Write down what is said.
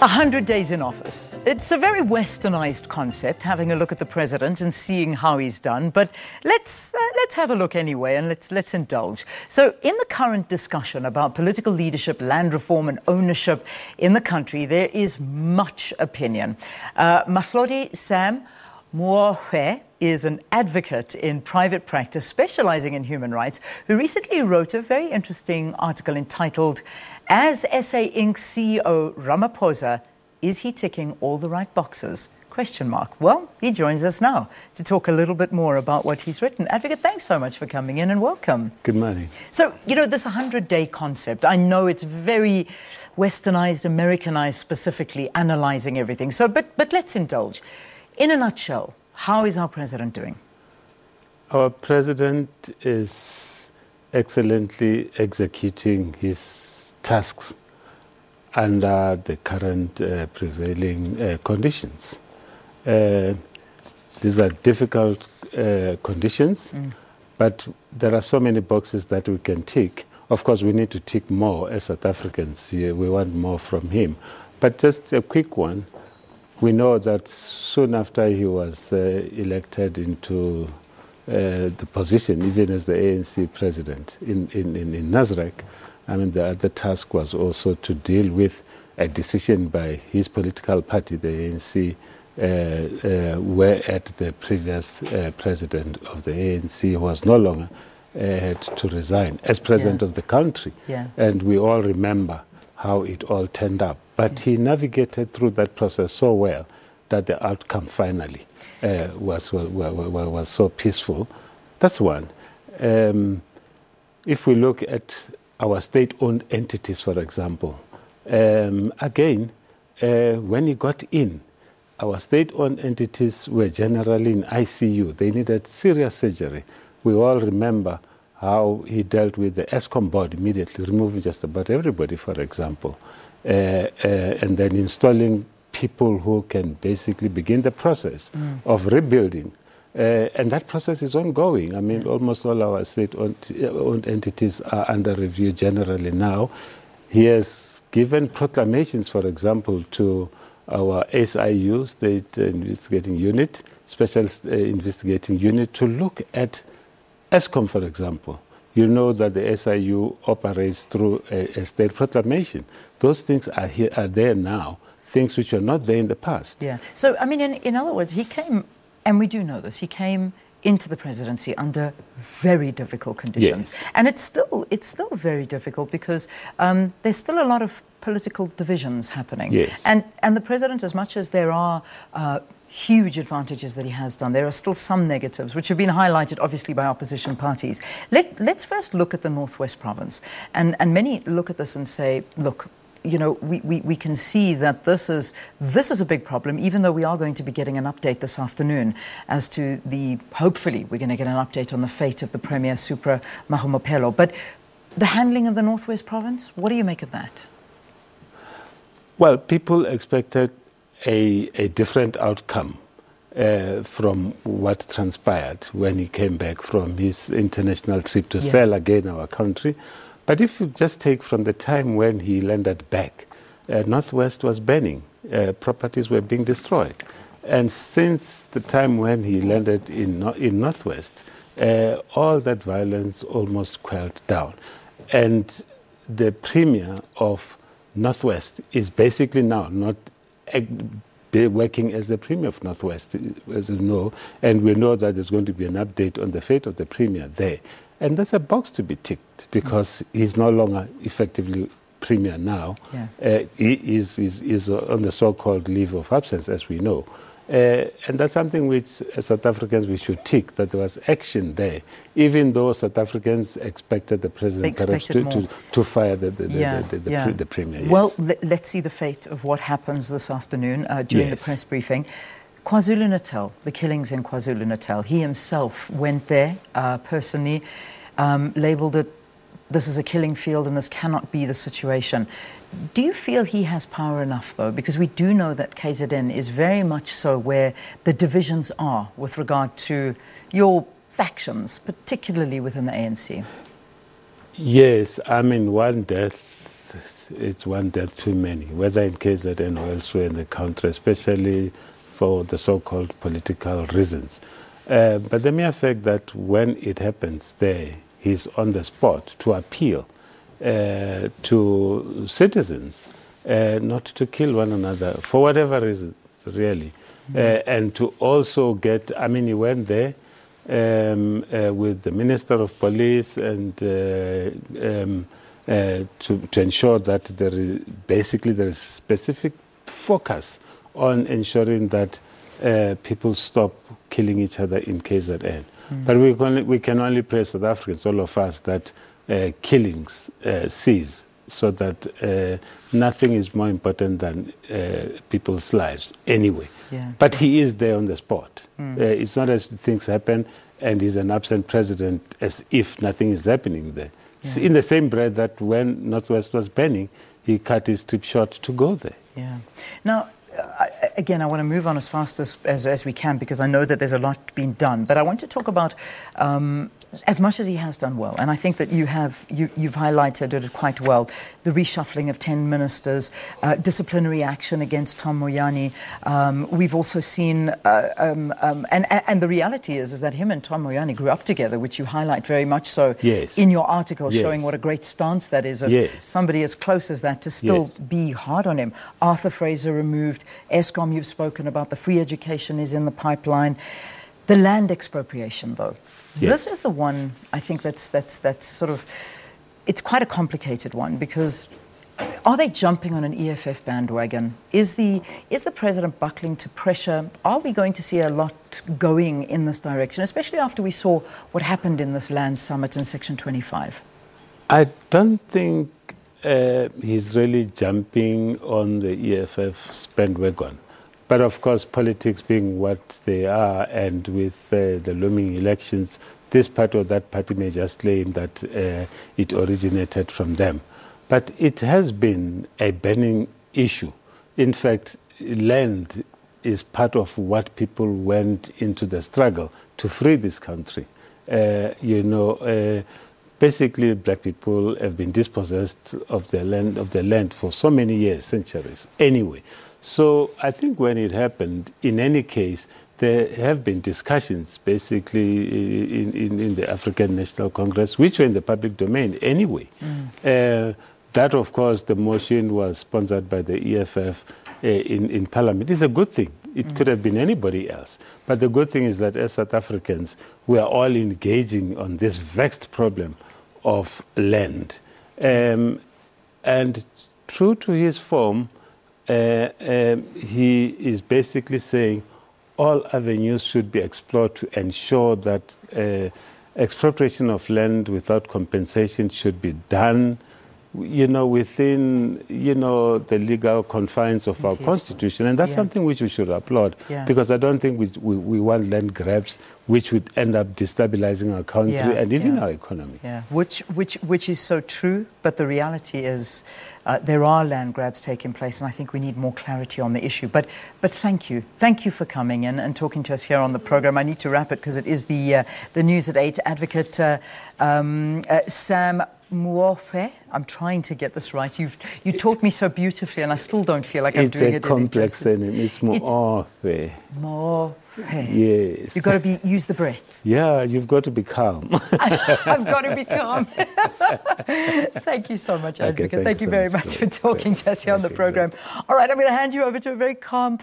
100 days in office. It's a very westernized concept, having a look at the president and seeing how he's done. But let's have a look anyway, and let's indulge. So in the current discussion about political leadership, land reform and ownership in the country, there is much opinion. Mahlodi Sam Muofhe is an advocate in private practice, specialising in human rights, who recently wrote a very interesting article entitled, "As SA Inc. CEO Ramaphosa, is he ticking all the right boxes?" ? Well, he joins us now to talk a little bit more about what he's written. Advocate, thanks so much for coming in and welcome. Good morning. So, this 100-day concept, I know it's very westernized, Americanized, specifically analysing everything. So, but let's indulge. In a nutshell, how is our president doing? Our president is excellently executing his tasks under the current prevailing conditions. These are difficult conditions, but there are so many boxes that we can tick. Of course, we need to tick more as South Africans. We want more from him. But just a quick one. We know that soon after he was elected into the position, even as the ANC president in Nasrec, the other task was also to deal with a decision by his political party, the ANC, where at the previous president of the ANC, who was no longer, had to resign as president of the country. And we all remember how it all turned up. But he navigated through that process so well that the outcome finally was so peaceful. That's one. If we look at our state-owned entities, for example, again, when he got in, our state-owned entities were generally in ICU. They needed serious surgery. We all remember how he dealt with the ESCOM board immediately, removing just about everybody, for example, and then installing people who can basically begin the process of rebuilding. And that process is ongoing. Almost all our state-owned entities are under review generally now. He has given proclamations, for example, to our SIU, State Investigating Unit, Special Investigating Unit, to look at ESCOM, for example. You know that the SIU operates through a state proclamation. Those things are there now, things which were not there in the past. So, in other words, he came, and we do know this, he came into the presidency under very difficult conditions. And it's still very difficult because there's still a lot of political divisions happening. And the president, as much as there are huge advantages that he has done, there are still some negatives which have been highlighted obviously by opposition parties. Let's first look at the Northwest Province, and many look at this and say, look, we can see that this is a big problem, even though we are going to be getting an update this afternoon as to hopefully we're going to get an update on the fate of the Premier Supra Mahumapelo. But the handling of the Northwest Province, what do you make of that? Well, people expected a different outcome from what transpired when he came back from his international trip to sell again our country. But if you just take from the time when he landed back, Northwest was burning, properties were being destroyed. And since the time when he landed in Northwest, all that violence almost quelled down. And the Premier of Northwest is basically now not working as the Premier of Northwest, as you know, and we know that there's going to be an update on the fate of the Premier there. And that's a box to be ticked because he's no longer effectively Premier now. He is on the so-called leave of absence, as we know. And that's something which, as South Africans, we should tick, that there was action there, even though South Africans expected the president perhaps to fire the Premier. Well, let's see the fate of what happens this afternoon during the press briefing. KwaZulu-Natal, the killings in KwaZulu-Natal, he himself went there personally, labelled it, this is a killing field and this cannot be the situation. Do you feel he has power enough, though? Because we do know that KZN is very much so where the divisions are with regard to your factions, particularly within the ANC. Yes, one death it's one death too many, whether in KZN or elsewhere in the country, especially for the so-called political reasons. But the mere fact that when it happens there, he's on the spot to appeal to citizens not to kill one another for whatever reasons, really. And to also get, I mean, he went there with the Minister of Police and to ensure that there is specific focus on ensuring that people stop killing each other in KZN. But we can only pray, South Africans, all of us, that killings cease, so that nothing is more important than people's lives anyway. Yeah. But he is there on the spot. It's not as things happen and he's an absent president as if nothing is happening there. Yeah. In the same breath that when Northwest was burning, he cut his trip short to go there. Yeah. Now, again, I want to move on as fast as we can, because I know that there's a lot being done. But I want to talk about, as much as he has done well, and I think that you've highlighted it quite well, the reshuffling of 10 ministers, disciplinary action against Tom Moyane. We've also seen, and the reality is that him and Tom Moyane grew up together, which you highlight very much so in your article, showing what a great stance that is of somebody as close as that to still be hard on him. Arthur Fraser removed. Eskom, you've spoken about. The free education is in the pipeline. The land expropriation, though. This is the one, I think, that's sort of, it's quite a complicated one, because are they jumping on an EFF bandwagon? Is the president buckling to pressure? Are we going to see a lot going in this direction, especially after we saw what happened in this land summit in Section 25? I don't think he's really jumping on the EFF bandwagon. But of course, politics being what they are, and with the looming elections, this party or that party may just claim that it originated from them. But it has been a burning issue. In fact, land is part of what people went into the struggle to free this country. Basically, black people have been dispossessed of their land for so many years, centuries, anyway. So I think when it happened, in any case, there have been discussions basically in the African National Congress, which were in the public domain anyway. That, of course, the motion was sponsored by the EFF in Parliament. It's a good thing. It could have been anybody else. But the good thing is that as South Africans, we are all engaging on this vexed problem of land. And true to his form, he is basically saying all avenues should be explored to ensure that expropriation of land without compensation should be done, within, the legal confines of our constitution. And that's something which we should applaud, because I don't think we want land grabs which would end up destabilizing our country and even our economy. Which is so true, but the reality is there are land grabs taking place, and I think we need more clarity on the issue. But thank you. Thank you for coming in and talking to us here on the program. I need to wrap it because it is the News at 8. Advocate Sam Muofhe. I'm trying to get this right. You taught me so beautifully, and I still don't feel like I'm doing it. It's a complex name. It's Muofhe. Muofhe. Yes. You've got to use the breath. Yeah, you've got to be calm. I've got to be calm. Thank you so much, Advocate. Thank you very much for talking to us here on the program. All right, I'm going to hand you over to a very calm